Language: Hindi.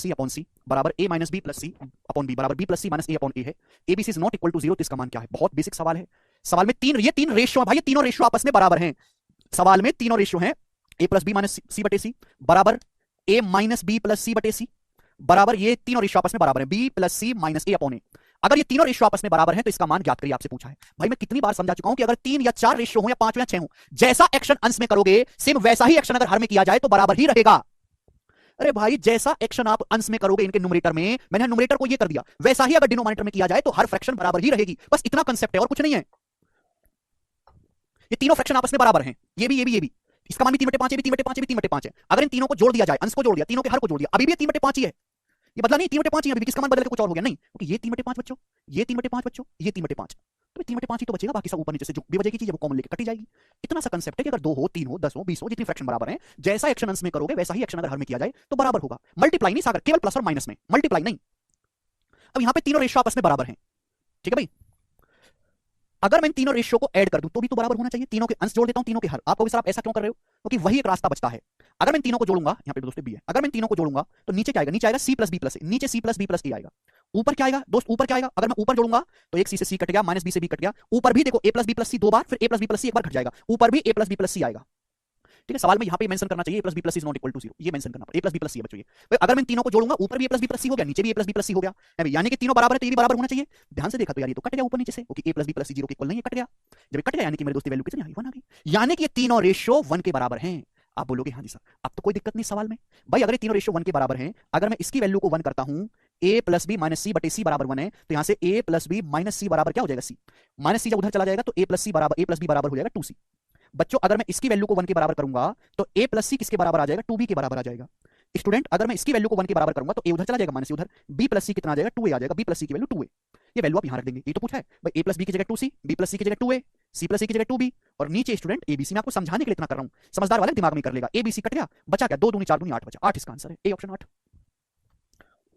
सी अपॉन सी बराबर A minus B plus C upon B बराबर B plus C minus A upon A है। ABC is not equal to 0, तो इसका मान क्या है? बहुत बेसिक सवाल है। सवाल में ये तीन रेशियो है भाई, ये तीनों रेशियो आपस में बराबर हैं। सवाल में तीनों रेशियो हैं, ए प्लस बी माइनस सी बटे सी बराबर ए माइनस बी प्लस सी बटे सी बराबर, ये तीनों रेशियो आपस में बराबर है, B plus C minus A upon ए। अगर ये तीनों रेशियो आपस में बराबर हैं तो इसका मान ज्ञात करिए, आपसे पूछा है। भाई मैं कितनी बार समझा चुका हूं कि अगर 3 या 4 रेशियो हो या 5 या 6 हो, जैसा एक्शन अंश में करोगे सेम वैसा ही एक्शन अगर हर में किया जाए तो बराबर ही रहेगा। अरे भाई जैसा एक्शन आप अंश में करोगे इनके न्यूमरेटर में, मैंने न्यूमरेटर को ये कर दिया, वैसा ही अगर डिनोमिनेटर में किया जाए तो हर फ्रैक्शन बराबर ही रहेगी। बस इतना कंसेप्ट है और कुछ नहीं है। ये तीनों फ्रैक्शन आपस में बराबर हैं, ये भी ये भी ये भी। इसका मान भी 3/5 है, भी 3/5 है, भी 3/5 है। अगर इन तीनों को जोड़ दिया जाए, अंश को जोड़ दिया, तीनों के हर को जोड़ दिया, अभी भी 3/5 ही है। ये बदला नहीं, 3/5 ही है। अभी किसका मान बदल के कुछ और हो गया? नहीं, क्योंकि ये 3/5 बच्चों, ये 3/5 बच्चों, ये 3/5, तो 3/5 ही तो बचेगा। बाकी सब ऊपर नीचे से जो भी बचेगी चीज वो कॉमन लेके कटी जाएगी। इतना सा कंसेप्ट है कि अगर 2 हो, 3 हो, 10 हो, 20 हो, जितनी फ्रैक्शन बराबर है, जैसा एक्शन अंश में करोगे वैसा ही एक्शन अगर हर में किया जाए तो बराबर होगा। मल्टीप्लाई नहीं सागर, केवल प्लस और माइनस में, मल्टीप्लाई नहीं। अब यहां पे तीनों रेशियो आपस में बराबर हैं, ठीक है भाई। अगर मैं इन तीनों रेशियो को ऐड कर दूं तो भी तो बराबर होना चाहिए। तीनों के अंश जोड़ देता हूं, तीनों के हर। आप कहोगे सर आप ऐसा क्यों कर रहे हो? क्योंकि वही एक रास्ता बचता है। अगर मैं तीनों को जोड़ूंगा, यहां पे दोस्तों बी है, अगर मैं तीनों को जोड़ूंगा तो नीचे क्या आएगा? नीचे आएगा सी प्लस बी प्लस ए, नीचे सी प्लस बी प्लस ए आएगा। ऊपर क्या आएगा दोस्त? ऊपर क्या आएगा? अगर मैं ऊपर जोड़ूंगा तो एक सी से सी कट गया, माइनस बी से बी कट गया। ऊपर भी देखो ए प्लस बी प्लस सी 2 बार, फिर ए प्लस बी प्लस सी एक बार घट जाएगा, ऊपर भी ए प्लस बी प्लस सी आएगा। ठीक है, सवाल में यहां पे मेंशन करना चाहिए A plus B plus is not equal to 0, ये मेंशन करना पड़ेगा। A plus B plus C बच्चों ये। अगर मैं तीनों को जोड़ूंगा ऊपर भी A plus B plus C हो गया, नीचे भी A plus B plus C हो गया, यानी कि तीनों बराबर है तो ये भी बराबर होना चाहिए। ध्यान से देखा तो यार ये तो कट गया ऊपर नीचे से, क्योंकि ए प्लस बी प्लस सी 0 के इक्वल नहीं है, कट गया। जब कट गया यानी कि मेरे दोस्त वैल्यू कितनी आ गई? 1 आ गई। यानी कि ये तीनों रेशियो 1 के बराबर हैं। आप बोलोगे हाँ जी सर, अब तो कोई दिक्कत नहीं सवाल में। भाई अगर ये तीनों रेशियो 1 के बराबर हैं, अगर मैं इसकी वैल्यू को 1 करता हूं, a प्लस बी माइनस सी बटे सी बराबर 1 है, तो यहां से a प्लस बी माइनस सी बराबर क्या हो जाएगा? सी माइनस सी जब उधर चला जाएगा तो a प्लस सी बराबर a प्लस बी बराबर हो जाएगा 2c। बच्चों अगर मैं इसकी वैल्यू को 1 के बराबर करूंगा तो a प्लस सी किसके बराबर आ जाएगा? 2b के बराबर आ जाएगा। स्टूडेंट अगर मैं इसकी वैल्यू को 1 के बराबर करूंगा तो a उधर चला जाएगा, माइनस उधर, b प्लस सी कितना आ जाएगा? 2a आ जाएगा। b प्लस सी की वैल्यू 2a, ये वैल्यू आप यहां रख देंगे। ये तो पूछा है भाई, a प्लस बी की जगह 2c, b प्लस सी की जगह 2a, c प्लस सी की जगह 2b, और नीचे स्टूडेंट abc। मैं आपको समझाने के लिए इतना कर रहा हूं, समझदार वाले दिमाग में कर लेगा। abc कट गया, बचा क्या? 2 दूनी 4 दूनी 8 बचा, 8 इसका आंसर है, ए ऑप्शन 8।